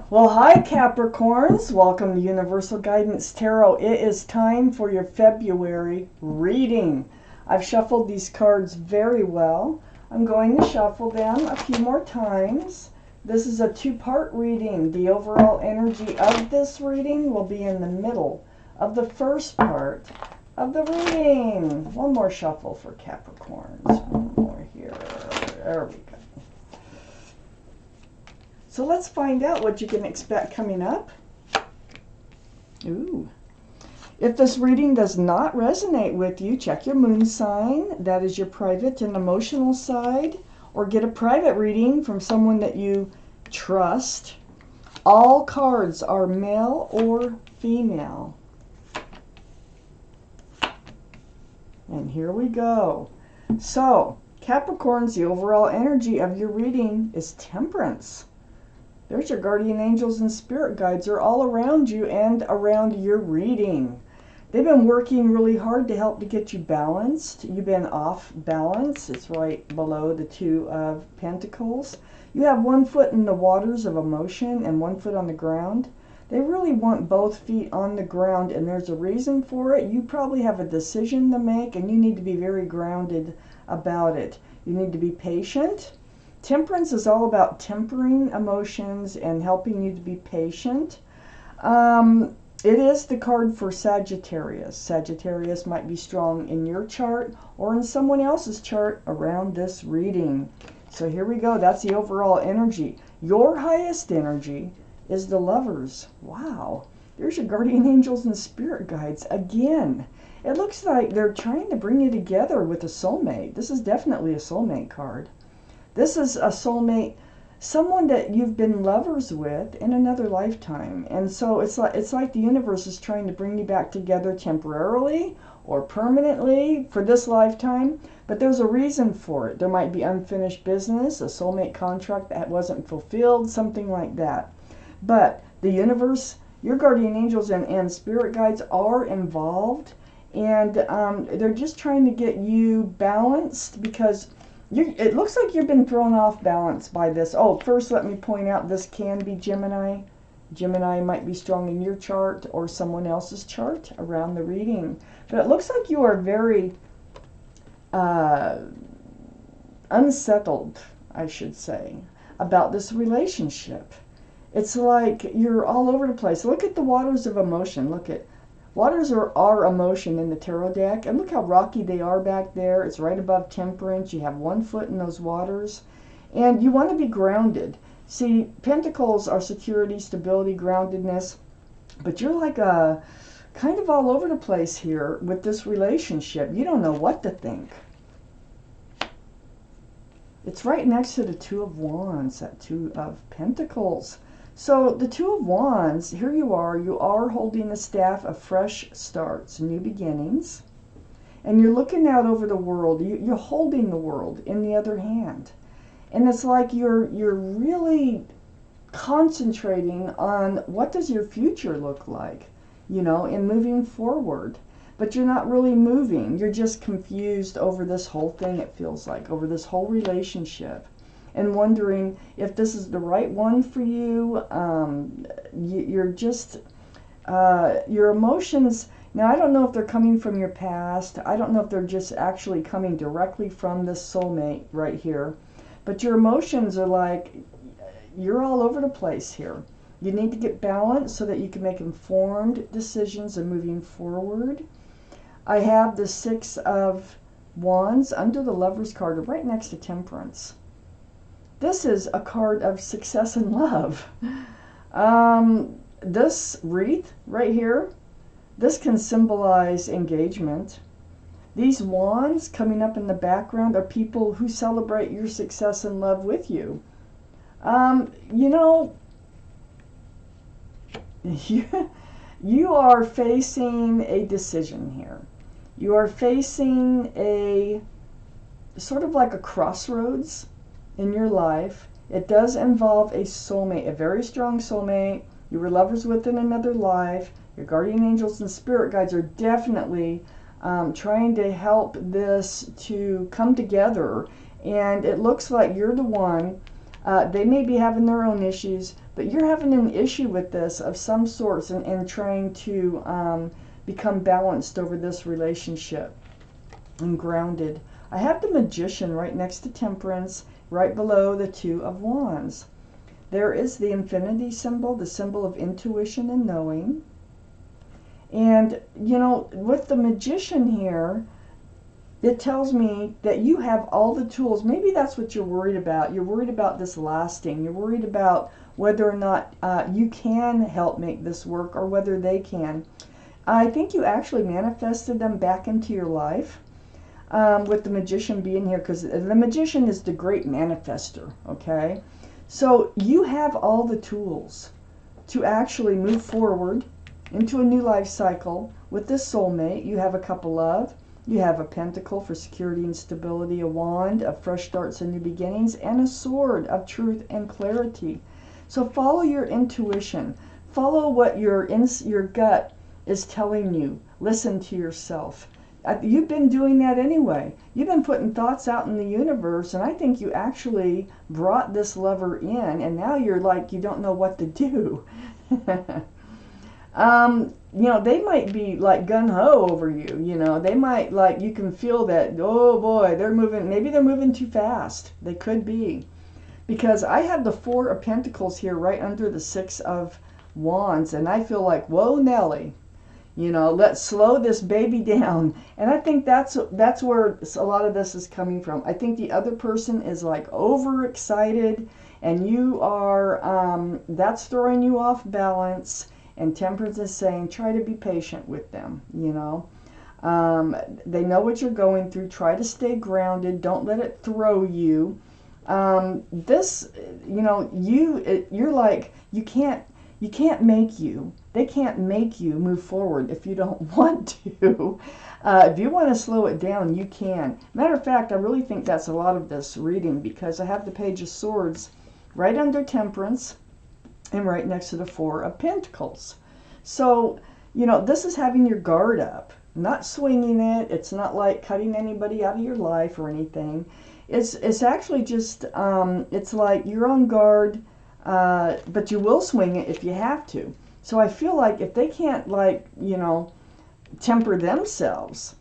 Well, hi Capricorns. Welcome to Universal Guidance Tarot. It is time for your February reading. I've shuffled these cards very well. I'm going to shuffle them a few more times. This is a two-part reading. The overall energy of this reading will be in the middle of the first part of the reading. One more shuffle for Capricorns. One more here. There we go. So let's find out what you can expect coming up. Ooh. If this reading does not resonate with you, check your moon sign. That is your private and emotional side. Or get a private reading from someone that you trust. All cards are male or female. And here we go. So, Capricorns, the overall energy of your reading is Temperance. There's your guardian angels and spirit guides. They're all around you and around your reading. They've been working really hard to help to get you balanced. You've been off balance. It's right below the Two of Pentacles. You have one foot in the waters of emotion and one foot on the ground. They really want both feet on the ground, and there's a reason for it. You probably have a decision to make, and you need to be very grounded about it. You need to be patient. Temperance is all about tempering emotions and helping you to be patient. It is the card for Sagittarius. Sagittarius might be strong in your chart or in someone else's chart around this reading. So here we go. That's the overall energy. Your highest energy is the Lovers. Wow. There's your guardian angels and spirit guides again. It looks like they're trying to bring you together with a soulmate. This is definitely a soulmate card. This is a soulmate, someone that you've been lovers with in another lifetime. And so it's like the universe is trying to bring you back together temporarily or permanently for this lifetime. But there's a reason for it. There might be unfinished business, a soulmate contract that wasn't fulfilled, something like that. But the universe, your guardian angels and spirit guides are involved. And they're just trying to get you balanced because it looks like you've been thrown off balance by this. Oh, first let me point out this can be Gemini. Gemini might be strong in your chart or someone else's chart around the reading. But it looks like you are very unsettled, I should say, about this relationship. It's like you're all over the place. Look at the waters of emotion. Look at waters are emotion in the tarot deck, and look how rocky they are back there. It's right above Temperance. You have one foot in those waters, and you want to be grounded. See, Pentacles are security, stability, groundedness, but you're like a kind of all over the place here with this relationship. You don't know what to think. It's right next to the Two of Wands, that Two of Pentacles. So the Two of Wands, here you are holding the staff of fresh starts, new beginnings, and you're looking out over the world. You're holding the world in the other hand. And it's like you're really concentrating on what does your future look like, you know, in moving forward. But you're not really moving. You're just confused over this whole thing, it feels like, over this whole relationship. And wondering if this is the right one for you. You're just, your emotions, now I don't know if they're coming from your past. I don't know if they're just actually coming directly from this soulmate right here. But your emotions are like, you're all over the place here. You need to get balanced so that you can make informed decisions and moving forward. I have the Six of Wands under the Lovers card right next to Temperance. This is a card of success and love. This wreath right here, this can symbolize engagement. These wands coming up in the background are people who celebrate your success and love with you. You know, you are facing a decision here. You are facing a sort of like a crossroads in your life. It does involve a soulmate, a very strong soulmate. You were lovers with in another life. Your guardian angels and spirit guides are definitely trying to help this to come together. And it looks like you're the one They may be having their own issues, but you're having an issue with this of some sorts, and trying to become balanced over this relationship and grounded. I have the Magician right next to Temperance, right below the Two of Wands. There is the infinity symbol, the symbol of intuition and knowing. And, you know, with the Magician here, it tells me that you have all the tools. Maybe that's what you're worried about. You're worried about this lasting. You're worried about whether or not you can help make this work, or whether they can. I think you actually manifested them back into your life. With the Magician being here, because the Magician is the great manifester, okay? So you have all the tools to actually move forward into a new life cycle with this soulmate. You have a Cup of Love, you have a Pentacle for security and stability, a Wand of fresh starts and new beginnings, and a Sword of truth and clarity. So follow your intuition, follow what your gut is telling you, listen to yourself. You've been doing that anyway. You've been putting thoughts out in the universe, and I think you actually brought this lover in, and now you're like, you don't know what to do. You know, they might be like gung-ho over you, you know. They might, like, you can feel that, oh boy, they're moving, maybe they're moving too fast. They could be. Because I have the Four of Pentacles here right under the Six of Wands, and I feel like, whoa, Nellie. You know, let's slow this baby down. And I think that's where a lot of this is coming from. I think the other person is like overexcited, and you are, that's throwing you off balance. And Temperance is saying, try to be patient with them, you know. They know what you're going through. Try to stay grounded. Don't let it throw you. This, you know, you're like, you can't make you. They can't make you move forward if you don't want to. If you want to slow it down, you can. Matter of fact, I really think that's a lot of this reading, because I have the Page of Swords right under Temperance and right next to the Four of Pentacles. So, you know, this is having your guard up, not swinging it. It's not like cutting anybody out of your life or anything. It's actually just, it's like you're on guard, but you will swing it if you have to. So I feel like if they can't, like, you know, temper themselves,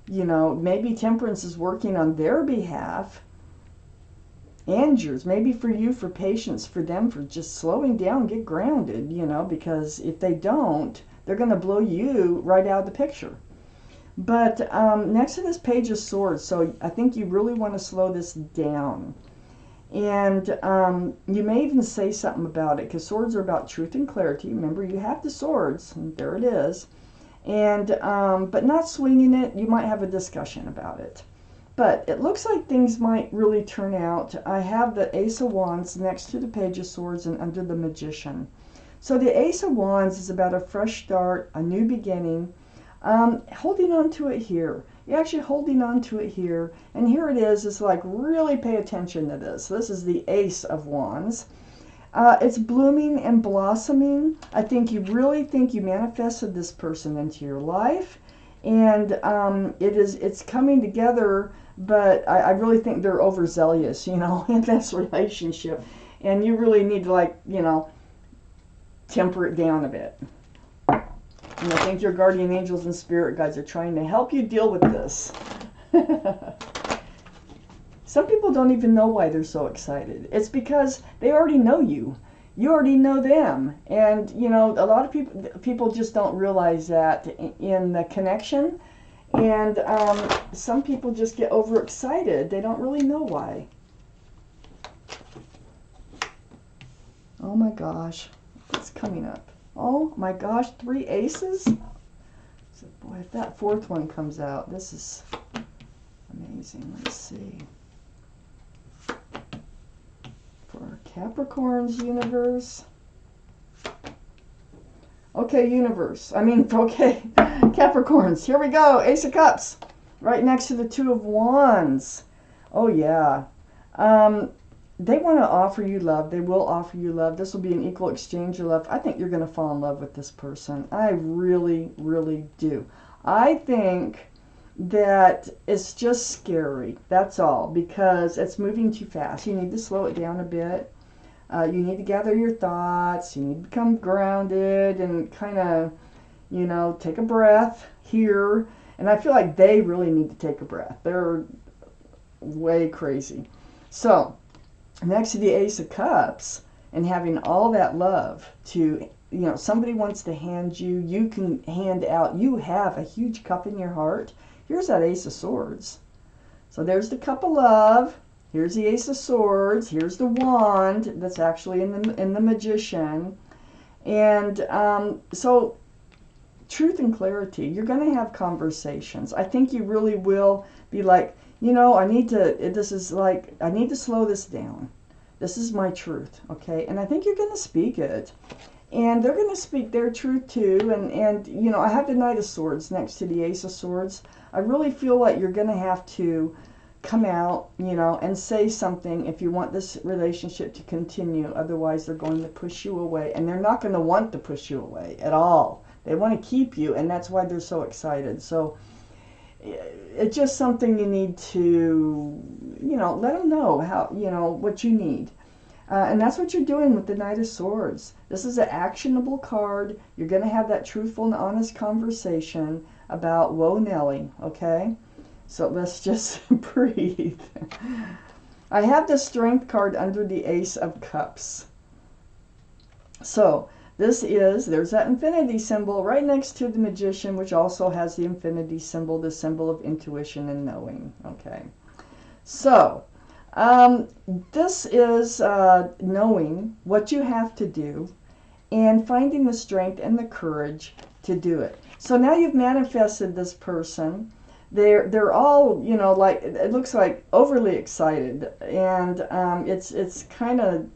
you know, maybe Temperance is working on their behalf and yours. Maybe for you, for patience, for them, for just slowing down, get grounded, you know, because if they don't, they're going to blow you right out of the picture. But next to this Page of Swords, so I think you really want to slow this down. And you may even say something about it, because swords are about truth and clarity. Remember, you have the swords, and there it is. And but not swinging it. You might have a discussion about it. But it looks like things might really turn out. I have the Ace of Wands next to the Page of Swords and under the Magician. So the Ace of Wands is about a fresh start, a new beginning. Holding on to it here. You're actually holding on to it here. And here it is. It's like, really pay attention to this. This is the Ace of Wands. It's blooming and blossoming. I think you really think you manifested this person into your life. And it's coming together, but I really think they're overzealous, you know, in this relationship. And you really need to, like, you know, temper it down a bit. And I think your guardian angels and spirit guides are trying to help you deal with this. Some people don't even know why they're so excited. It's because they already know you. You already know them. And, you know, a lot of people just don't realize that in the connection. And some people just get overexcited. They don't really know why. Oh my gosh. It's coming up. Oh my gosh, 3 aces? So, boy, if that fourth one comes out, this is amazing. Let's see. For Capricorn's universe. Okay, universe. Okay, Capricorns. Here we go. Ace of Cups. Right next to the Two of Wands. Oh, yeah. They want to offer you love. They will offer you love. This will be an equal exchange of love. I think you're going to fall in love with this person. I really, really do. I think that it's just scary. That's all, because it's moving too fast. You need to slow it down a bit. You need to gather your thoughts. You need to become grounded and kind of, take a breath here. And I feel like they really need to take a breath. They're way crazy. So, next to the Ace of Cups and having all that love to, somebody wants to hand you, you can hand out, you have a huge cup in your heart. Here's that Ace of Swords. So there's the cup of love. Here's the Ace of Swords. Here's the wand that's actually in the Magician. And so truth and clarity. You're going to have conversations. I think you really will be like, I need to slow this down. This is my truth, okay? And I think you're going to speak it. And they're going to speak their truth too. And I have the Knight of Swords next to the Ace of Swords. I really feel like you're going to have to come out, and say something if you want this relationship to continue. Otherwise, they're going to push you away. And they're not going to want to push you away at all. They want to keep you, and that's why they're so excited. So it's just something you need to, let them know how, what you need. And that's what you're doing with the Knight of Swords. This is an actionable card. You're going to have that truthful and honest conversation about, whoa, Nellie, okay? So let's just breathe. I have the Strength card under the Ace of Cups. So there's that infinity symbol right next to the Magician, which also has the infinity symbol, the symbol of intuition and knowing, okay? So this is knowing what you have to do and finding the strength and the courage to do it. So now you've manifested this person. They're all, like, it looks like overly excited, and it's kind of,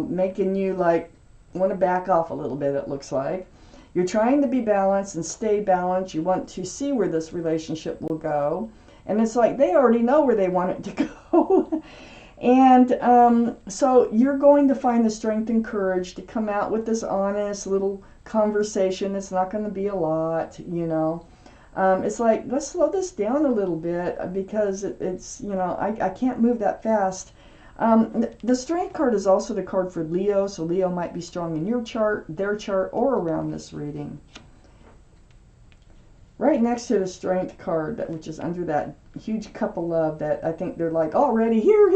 making you like want to back off a little bit. It looks like you're trying to be balanced and stay balanced. You want to see where this relationship will go, and it's like they already know where they want it to go. And so you're going to find the strength and courage to come out with this honest little conversation. It's not going to be a lot, it's like, let's slow this down a little bit, because it's, I can't move that fast. The Strength card is also the card for Leo, so Leo might be strong in your chart, their chart, or around this reading. Right next to the Strength card, which is under that huge cup of love, that I think they're like already here,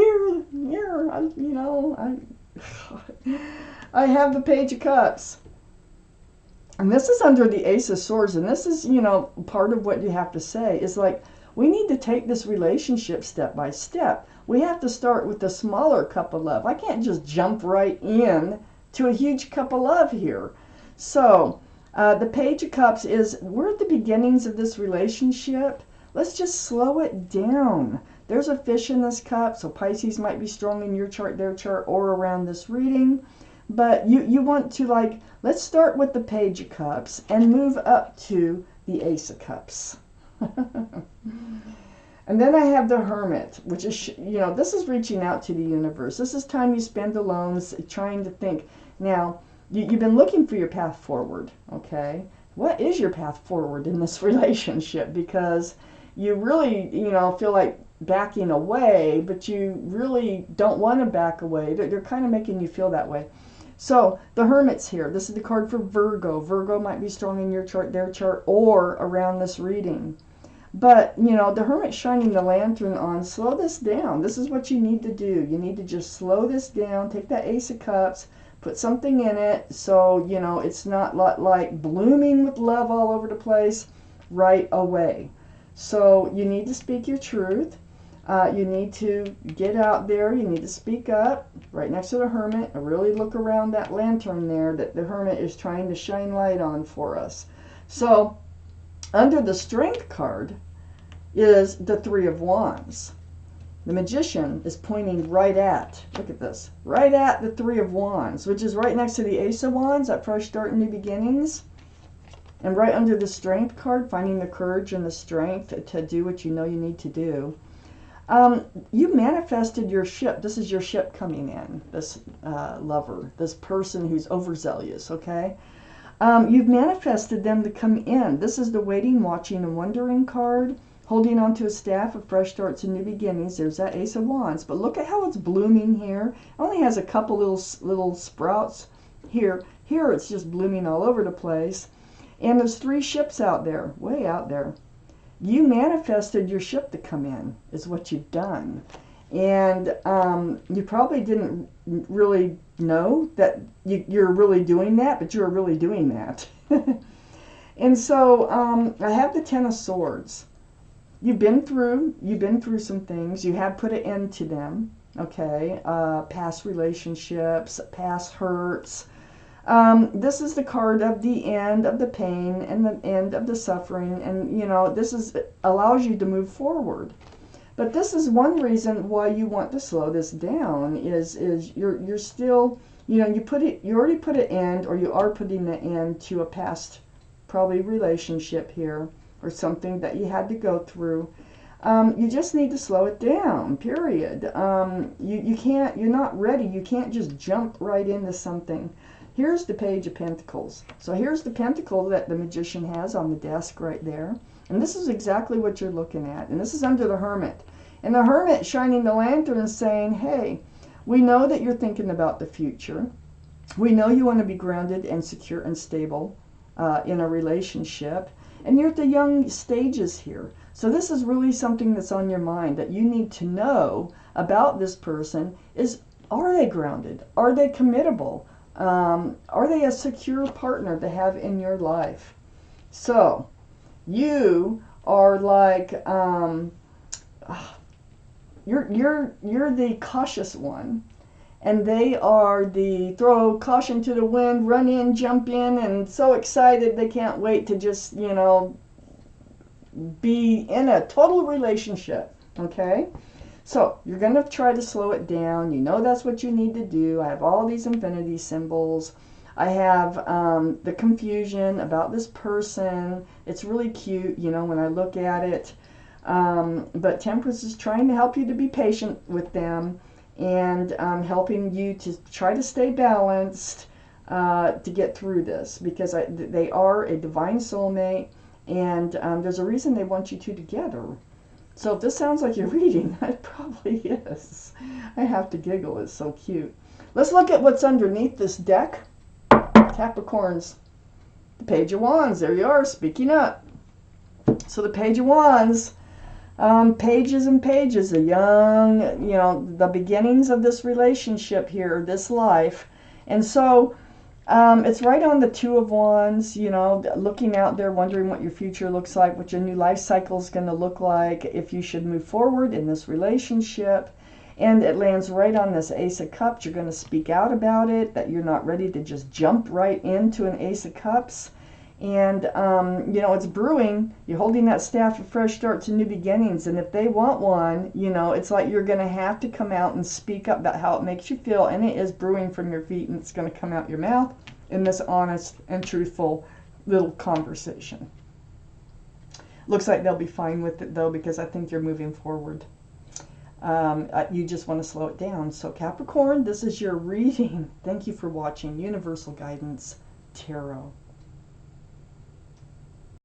I have the Page of Cups. And this is under the Ace of Swords, and this is, part of what you have to say is like, we need to take this relationship step by step. We have to start with the smaller cup of love. I can't just jump right in to a huge cup of love here. So the Page of Cups is, we're at the beginnings of this relationship. Let's just slow it down. There's a fish in this cup, so Pisces might be strong in your chart, their chart, or around this reading. But you want to, like, let's start with the Page of Cups and move up to the Ace of Cups. And then I have the Hermit, which is, this is reaching out to the universe. This is time you spend alone, trying to think. Now, you've been looking for your path forward, okay? What is your path forward in this relationship? Because you really, feel like backing away, but you really don't want to back away. They're kind of making you feel that way. So the Hermit's here. This is the card for Virgo. Virgo might be strong in your chart, their chart, or around this reading. But, the Hermit's shining the lantern on. Slow this down. This is what you need to do. You need to just slow this down. Take that Ace of Cups, put something in it so, it's not like blooming with love all over the place right away. So you need to speak your truth. You need to get out there. You need to speak up. Right next to the Hermit, and really look around that lantern there that the Hermit is trying to shine light on for us. So under the Strength card is the Three of Wands. The Magician is pointing right at, look at this, right at the Three of Wands, which is right next to the Ace of Wands, that fresh start and new beginnings. And right under the Strength card, finding the courage and the strength to do what you know you need to do. You manifested your ship. This is your ship coming in, this lover, this person who's overzealous, okay? You've manifested them to come in. This is the waiting, watching, and wondering card. holding onto a staff of fresh starts and new beginnings. There's that Ace of Wands. But look at how it's blooming here. It only has a couple little sprouts here. Here it's just blooming all over the place. And there's 3 ships out there, way out there. You manifested your ship to come in, is what you've done. And you probably didn't really know that you're really doing that, but you're really doing that. And so I have the 10 of Swords. You've been through some things. You have put an end to them, okay? Past relationships, past hurts. This is the card of the end of the pain and the end of the suffering, and you know, this allows you to move forward. But this is one reason why you want to slow this down is you're still, you know, you already put an end, or you are putting an end to a past probably relationship here, or something that you had to go through. You just need to slow it down, period. You're not ready. You can't just jump right into something. Here's the Page of Pentacles. So here's the pentacle that the Magician has on the desk right there. And this is exactly what you're looking at. And this is under the Hermit. And the Hermit shining the lantern and saying, hey, we know that you're thinking about the future. We know you want to be grounded and secure and stable in a relationship. And you're at the young stages here. So this is really something that's on your mind that you need to know about this person is, are they grounded? Are they committable? Are they a secure partner to have in your life? So you are like, you're the cautious one, and they are the throw caution to the wind, run in, jump in, and so excited they can't wait to just, you know, be in a total relationship. Okay? So you're going to try to slow it down. You know that's what you need to do. I have all these infinity symbols. I have the confusion about this person. It's really cute, you know, when I look at it. But Temperance is trying to help you to be patient with them, and helping you to try to stay balanced to get through this, because they are a divine soulmate, and there's a reason they want you two together. So if this sounds like you're reading, it probably is. I have to giggle, it's so cute. Let's look at what's underneath this deck. Capricorns, the Page of Wands, there you are, speaking up. So the Page of Wands, pages and pages, the young, you know, the beginnings of this relationship here, this life. And so it's right on the Two of Wands, you know, looking out there, wondering what your future looks like, what your new life cycle is going to look like, if you should move forward in this relationship. And it lands right on this Ace of Cups. You're going to speak out about it, that you're not ready to just jump right into an Ace of Cups. And, you know, it's brewing. You're holding that staff of fresh starts and new beginnings. And if they want one, you know, it's like you're going to have to come out and speak up about how it makes you feel. And it is brewing from your feet, and it's going to come out your mouth in this honest and truthful little conversation. Looks like they'll be fine with it, though, because I think you're moving forward. You just want to slow it down. So Capricorn, this is your reading. Thank you for watching Universal Guidance Tarot.